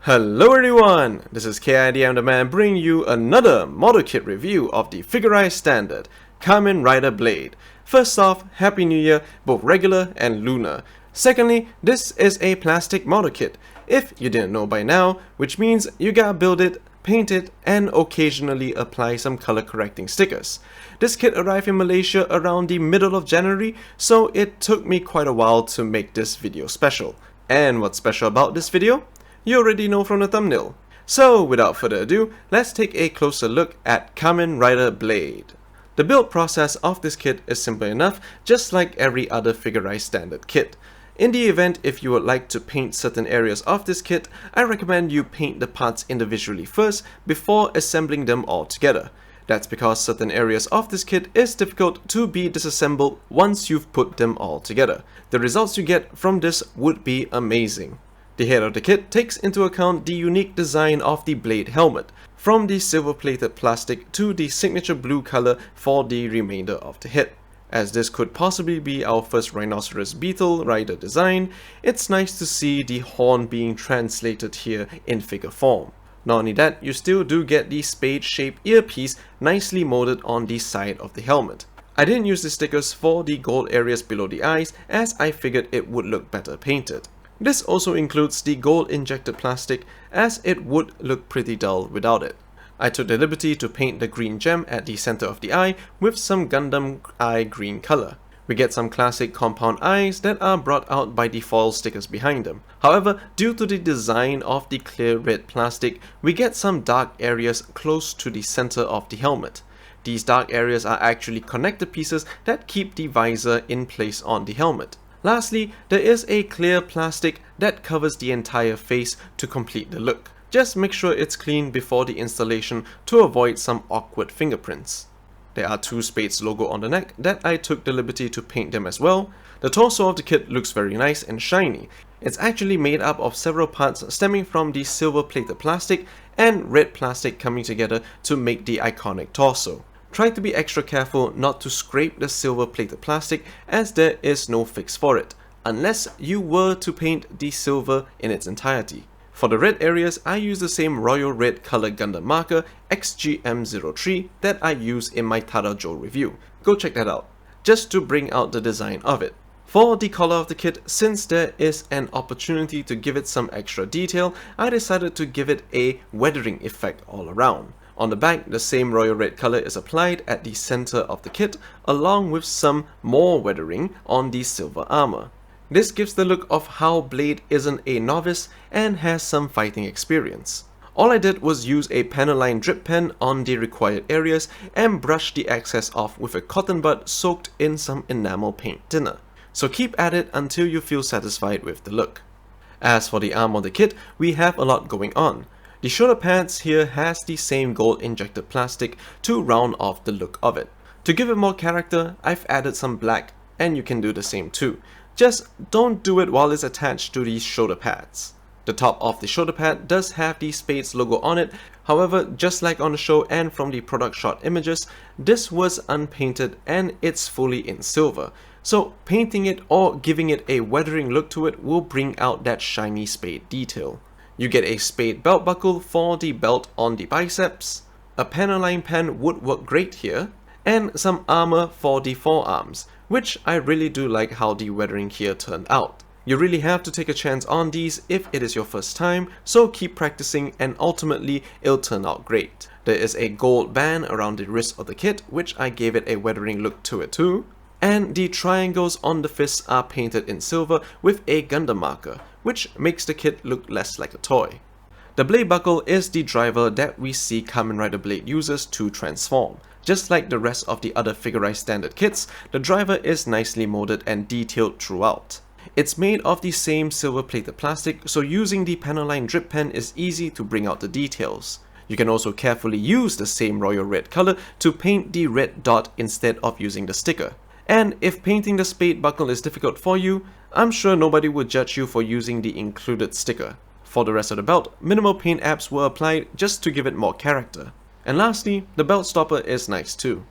Hello everyone, this is KID I'm the man bringing you another model kit review of the Figurized Standard, Kamen Rider Blade. First off, Happy New Year, both regular and lunar. Secondly, this is a plastic model kit, if you didn't know by now, which means you gotta build it, paint it, and occasionally apply some color correcting stickers. This kit arrived in Malaysia around the middle of January, so it took me quite a while to make this video special. And what's special about this video? You already know from the thumbnail. So without further ado, let's take a closer look at Kamen Rider Blade. The build process of this kit is simple enough, just like every other Figurized Standard kit. In the event if you would like to paint certain areas of this kit, I recommend you paint the parts individually first before assembling them all together. That's because certain areas of this kit is difficult to be disassembled once you've put them all together. The results you get from this would be amazing. The head of the kit takes into account the unique design of the blade helmet, from the silver-plated plastic to the signature blue color for the remainder of the head. As this could possibly be our first rhinoceros beetle rider design, it's nice to see the horn being translated here in figure form. Not only that, you still do get the spade-shaped earpiece nicely molded on the side of the helmet. I didn't use the stickers for the gold areas below the eyes, as I figured it would look better painted. This also includes the gold injected plastic, as it would look pretty dull without it. I took the liberty to paint the green gem at the center of the eye with some Gundam eye green color. We get some classic compound eyes that are brought out by the foil stickers behind them. However, due to the design of the clear red plastic, we get some dark areas close to the center of the helmet. These dark areas are actually connector pieces that keep the visor in place on the helmet. Lastly, there is a clear plastic that covers the entire face to complete the look. Just make sure it's clean before the installation to avoid some awkward fingerprints. There are two Spades logo on the neck that I took the liberty to paint them as well. The torso of the kit looks very nice and shiny. It's actually made up of several parts stemming from the silver plated plastic and red plastic coming together to make the iconic torso. Try to be extra careful not to scrape the silver plated plastic, as there is no fix for it, unless you were to paint the silver in its entirety. For the red areas, I use the same royal red color Gundam marker XGM03 that I use in my Tadajo review. Go check that out, just to bring out the design of it. For the color of the kit, since there is an opportunity to give it some extra detail, I decided to give it a weathering effect all around. On the back, the same royal red color is applied at the center of the kit, along with some more weathering on the silver armor. This gives the look of how Blade isn't a novice and has some fighting experience. All I did was use a Panaline drip pen on the required areas and brush the excess off with a cotton bud soaked in some enamel paint thinner. So keep at it until you feel satisfied with the look. As for the arm of the kit, we have a lot going on. The shoulder pads here has the same gold injected plastic to round off the look of it. To give it more character, I've added some black, and you can do the same too. Just don't do it while it's attached to these shoulder pads. The top of the shoulder pad does have the Spades logo on it, however, just like on the show and from the product shot images, this was unpainted and it's fully in silver. So painting it or giving it a weathering look to it will bring out that shiny spade detail. You get a spade belt buckle for the belt on the biceps, a Panaline pen would work great here, and some armor for the forearms, which I really do like how the weathering here turned out. You really have to take a chance on these if it is your first time, so keep practicing and ultimately it'll turn out great. There is a gold band around the wrist of the kit, which I gave it a weathering look to it too. And the triangles on the fists are painted in silver with a Gundam marker, which makes the kit look less like a toy. The blade buckle is the driver that we see Kamen Rider Blade uses to transform. Just like the rest of the other Figurized Standard kits, the driver is nicely molded and detailed throughout. It's made of the same silver plated plastic, so using the Panaline drip pen is easy to bring out the details. You can also carefully use the same royal red color to paint the red dot instead of using the sticker. And if painting the spade buckle is difficult for you, I'm sure nobody would judge you for using the included sticker. For the rest of the belt, minimal paint apps were applied just to give it more character. And lastly, the belt stopper is nice too.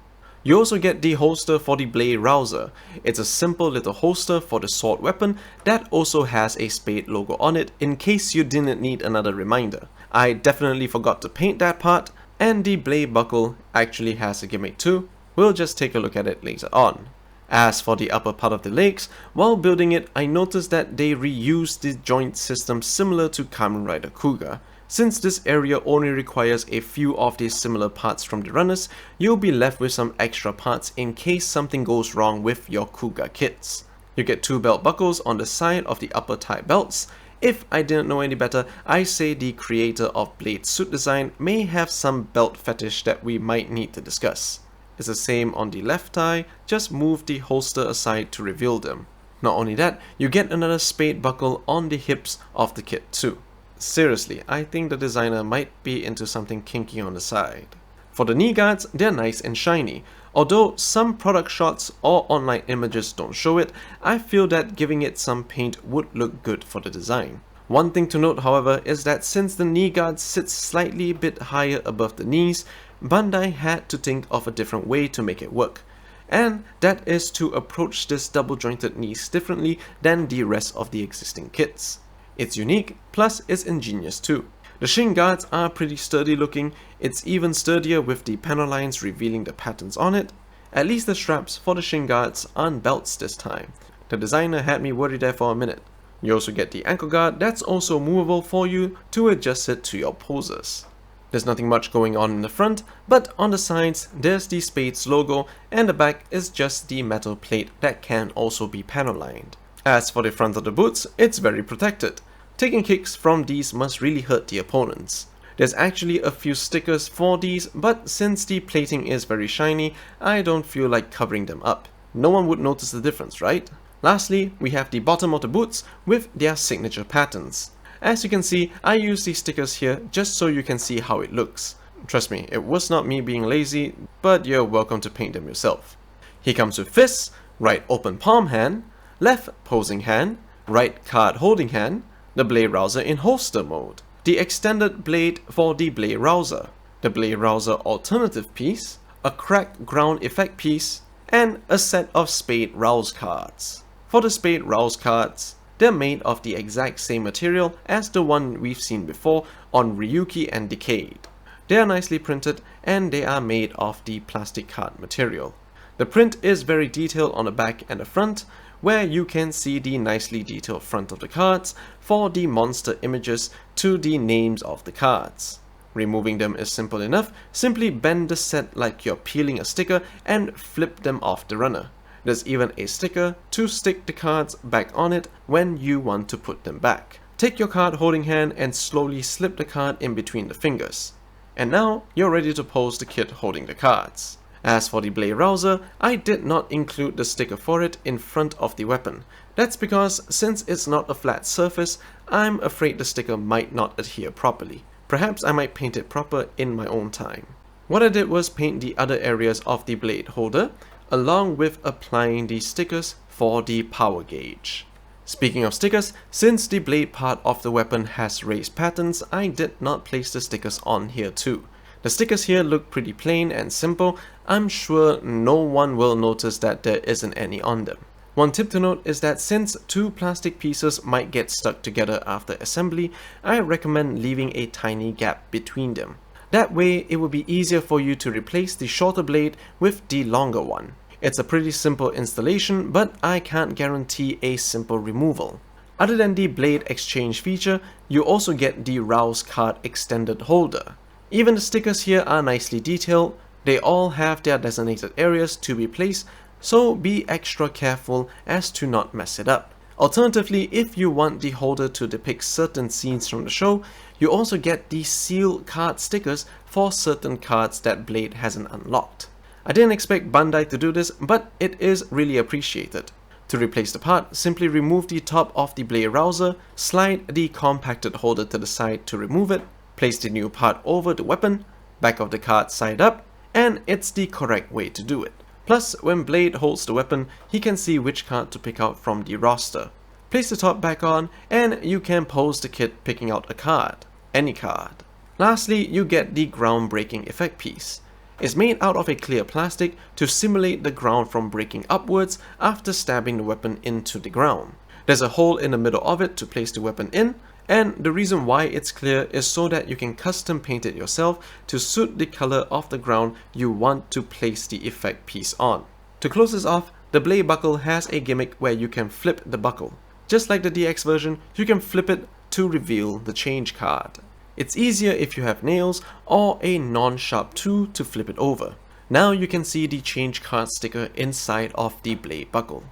You also get the holster for the Blade Rouser. It's a simple little holster for the sword weapon that also has a spade logo on it in case you didn't need another reminder. I definitely forgot to paint that part, and the blade buckle actually has a gimmick too. We'll just take a look at it later on. As for the upper part of the legs, while building it, I noticed that they reused the joint system similar to Kamen Rider Kuga. Since this area only requires a few of these similar parts from the runners, you'll be left with some extra parts in case something goes wrong with your Kuga kits. You get 2 belt buckles on the side of the upper thigh belts. If I didn't know any better, I say the creator of Blade's suit design may have some belt fetish that we might need to discuss. It's the same on the left thigh, just move the holster aside to reveal them. Not only that, you get another spade buckle on the hips of the kit too. Seriously, I think the designer might be into something kinky on the side. For the knee guards, they're nice and shiny. Although some product shots or online images don't show it, I feel that giving it some paint would look good for the design. One thing to note, however, is that since the knee guard sits slightly a bit higher above the knees, Bandai had to think of a different way to make it work. And that is to approach this double jointed knees differently than the rest of the existing kits. It's unique, plus it's ingenious too. The shin guards are pretty sturdy looking. It's even sturdier with the panel lines revealing the patterns on it. At least the straps for the shin guards aren't belts this time. The designer had me worried there for a minute. You also get the ankle guard that's also movable for you to adjust it to your poses. There's nothing much going on in the front, but on the sides there's the Spades logo, and the back is just the metal plate that can also be panel lined. As for the front of the boots, it's very protected. Taking kicks from these must really hurt the opponents. There's actually a few stickers for these, but since the plating is very shiny, I don't feel like covering them up. No one would notice the difference, right? Lastly, we have the bottom of the boots with their signature patterns. As you can see, I use these stickers here just so you can see how it looks. Trust me, it was not me being lazy, but you're welcome to paint them yourself. He comes with fists, right open palm hand, left posing hand, right card holding hand, the Blade Rouser in holster mode, the extended blade for the Blade Rouser, the Blade Rouser alternative piece, a cracked ground effect piece, and a set of Spade Rouse cards. For the Spade Rouse cards, they're made of the exact same material as the one we've seen before on Ryuki and Decade. They are nicely printed and they are made of the plastic card material. The print is very detailed on the back and the front, where you can see the nicely detailed front of the cards for the monster images to the names of the cards. Removing them is simple enough. Simply bend the set like you're peeling a sticker and flip them off the runner. There's even a sticker to stick the cards back on it when you want to put them back. Take your card holding hand and slowly slip the card in between the fingers. And now you're ready to pose the kid holding the cards. As for the Blade Rouser, I did not include the sticker for it in front of the weapon. That's because since it's not a flat surface, I'm afraid the sticker might not adhere properly. Perhaps I might paint it proper in my own time. What I did was paint the other areas of the blade holder, along with applying the stickers for the power gauge. Speaking of stickers, since the blade part of the weapon has raised patterns, I did not place the stickers on here too. The stickers here look pretty plain and simple. I'm sure no one will notice that there isn't any on them. One tip to note is that since 2 plastic pieces might get stuck together after assembly, I recommend leaving a tiny gap between them. That way it will be easier for you to replace the shorter blade with the longer one. It's a pretty simple installation, but I can't guarantee a simple removal. Other than the blade exchange feature, you also get the Rouse card extended holder. Even the stickers here are nicely detailed. They all have their designated areas to be placed, so be extra careful as to not mess it up. Alternatively, if you want the holder to depict certain scenes from the show, you also get the seal card stickers for certain cards that Blade hasn't unlocked. I didn't expect Bandai to do this, but it is really appreciated. To replace the part, simply remove the top of the Blade Rouser, slide the compacted holder to the side to remove it, place the new part over the weapon, back of the card side up, and it's the correct way to do it. Plus, when Blade holds the weapon, he can see which card to pick out from the roster. Place the top back on, and you can pose the kid picking out a card. Any card. Lastly, you get the groundbreaking effect piece. It's made out of a clear plastic to simulate the ground from breaking upwards after stabbing the weapon into the ground. There's a hole in the middle of it to place the weapon in, and the reason why it's clear is so that you can custom paint it yourself to suit the color of the ground you want to place the effect piece on. To close this off, the blade buckle has a gimmick where you can flip the buckle. Just like the DX version, you can flip it to reveal the change card. It's easier if you have nails or a non-sharp tool to flip it over. Now you can see the change card sticker inside of the blade buckle.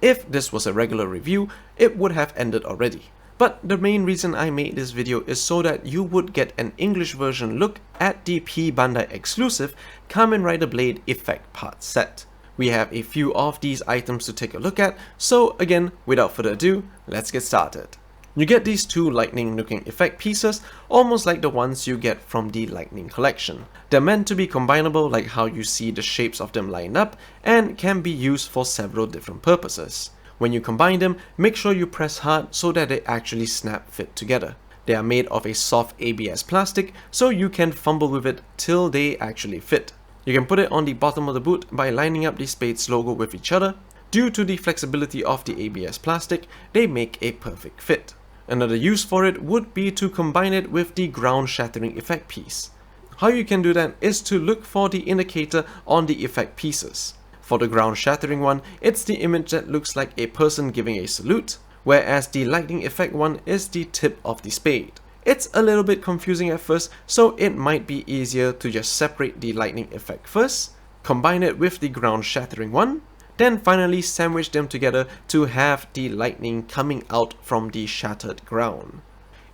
If this was a regular review, it would have ended already. But the main reason I made this video is so that you would get an English version look at the P-Bandai exclusive Kamen Rider Blade effect part set. We have a few of these items to take a look at, so again, without further ado, let's get started. You get these two lightning looking effect pieces, almost like the ones you get from the Lightning Collection. They're meant to be combinable like how you see the shapes of them lined up, and can be used for several different purposes. When you combine them, make sure you press hard so that they actually snap fit together. They are made of a soft ABS plastic, so you can fumble with it till they actually fit. You can put it on the bottom of the boot by lining up the Spades logo with each other. Due to the flexibility of the ABS plastic, they make a perfect fit. Another use for it would be to combine it with the ground shattering effect piece. How you can do that is to look for the indicator on the effect pieces. For the ground shattering one, it's the image that looks like a person giving a salute, whereas the lightning effect one is the tip of the spade. It's a little bit confusing at first, so it might be easier to just separate the lightning effect first, combine it with the ground shattering one, then finally sandwich them together to have the lightning coming out from the shattered ground.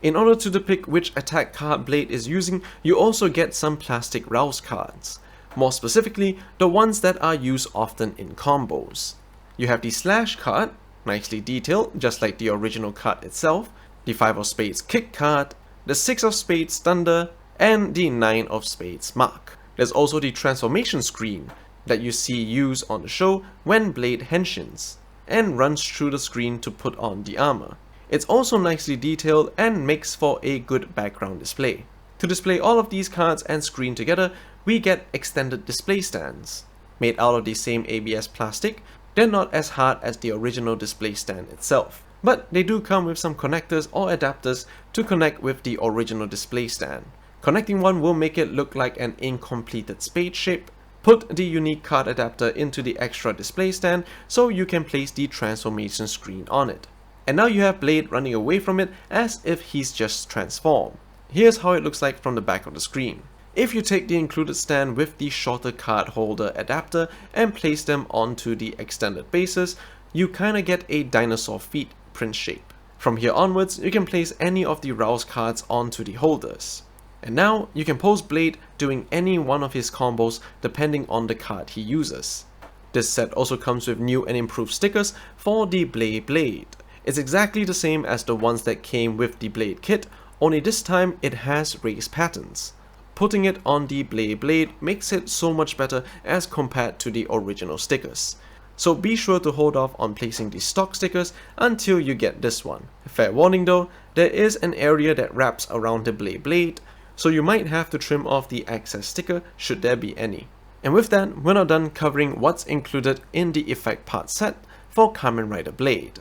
In order to depict which attack card Blade is using, you also get some plastic rouse cards. More specifically, the ones that are used often in combos. You have the slash card, nicely detailed just like the original card itself, the 5 of spades kick card, the 6 of spades thunder, and the 9 of spades mark. There's also the transformation screen that you see used on the show when Blade henshins and runs through the screen to put on the armor. It's also nicely detailed and makes for a good background display. To display all of these cards and screen together, we get extended display stands. Made out of the same ABS plastic, they're not as hard as the original display stand itself, but they do come with some connectors or adapters to connect with the original display stand. Connecting one will make it look like an incompleted spade shape. Put the unique card adapter into the extra display stand so you can place the transformation screen on it. And now you have Blade running away from it as if he's just transformed. Here's how it looks like from the back of the screen. If you take the included stand with the shorter card holder adapter and place them onto the extended bases, you kinda get a dinosaur feet print shape. From here onwards, you can place any of the rouse cards onto the holders. And now you can pose Blade doing any one of his combos depending on the card he uses. This set also comes with new and improved stickers for the Blade. It's exactly the same as the ones that came with the Blade kit, only this time it has raised patterns. Putting it on the Blade makes it so much better as compared to the original stickers. So be sure to hold off on placing the stock stickers until you get this one. Fair warning though, there is an area that wraps around the Blade, so you might have to trim off the excess sticker should there be any. And with that, we're now done covering what's included in the effect part set for Kamen Rider Blade.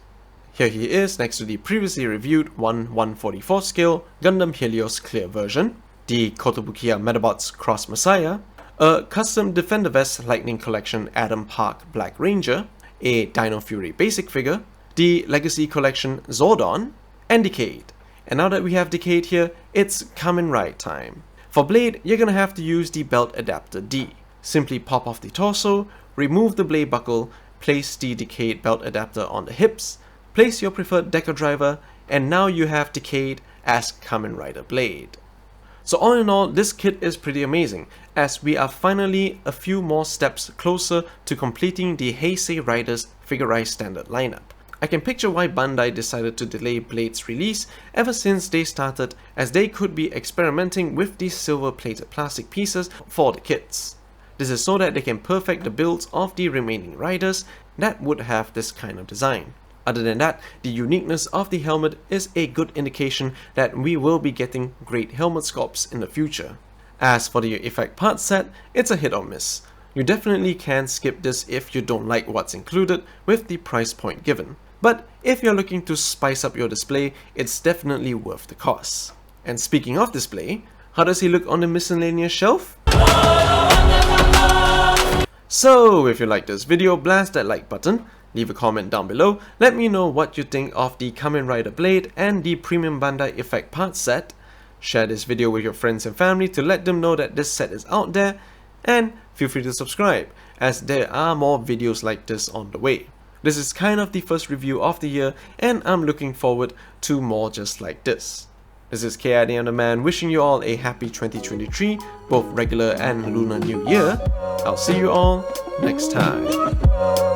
Here he is next to the previously reviewed 1/144 scale Gundam Helios Clear version, the Kotobukiya Metabots Cross Messiah, a custom Defender Vest Lightning Collection Adam Park Black Ranger, a Dino Fury basic figure, the Legacy Collection Zordon, and Decade. And now that we have Decade here, it's Kamen Ride time. For Blade, you're gonna have to use the belt adapter D. Simply pop off the torso, remove the blade buckle, place the Decade belt adapter on the hips, place your preferred decker driver, and now you have Decade as Kamen Rider Blade. So all in all, this kit is pretty amazing, as we are finally a few more steps closer to completing the Heisei Riders Figurized Standard lineup. I can picture why Bandai decided to delay Blade's release ever since they started, as they could be experimenting with these silver plated plastic pieces for the kits. This is so that they can perfect the builds of the remaining riders that would have this kind of design. Other than that, the uniqueness of the helmet is a good indication that we will be getting great helmet sculpts in the future. As for the effect part set, it's a hit or miss. You definitely can skip this if you don't like what's included with the price point given. But if you're looking to spice up your display, it's definitely worth the cost. And speaking of display, how does he look on the miscellaneous shelf? So if you like this video, blast that like button, leave a comment down below, let me know what you think of the Kamen Rider Blade and the Premium Bandai Effect Part Set. Share this video with your friends and family to let them know that this set is out there, and feel free to subscribe, as there are more videos like this on the way. This is kind of the first review of the year, and I'm looking forward to more just like this. This is KID and the Man wishing you all a happy 2023, both regular and Lunar New Year. I'll see you all next time.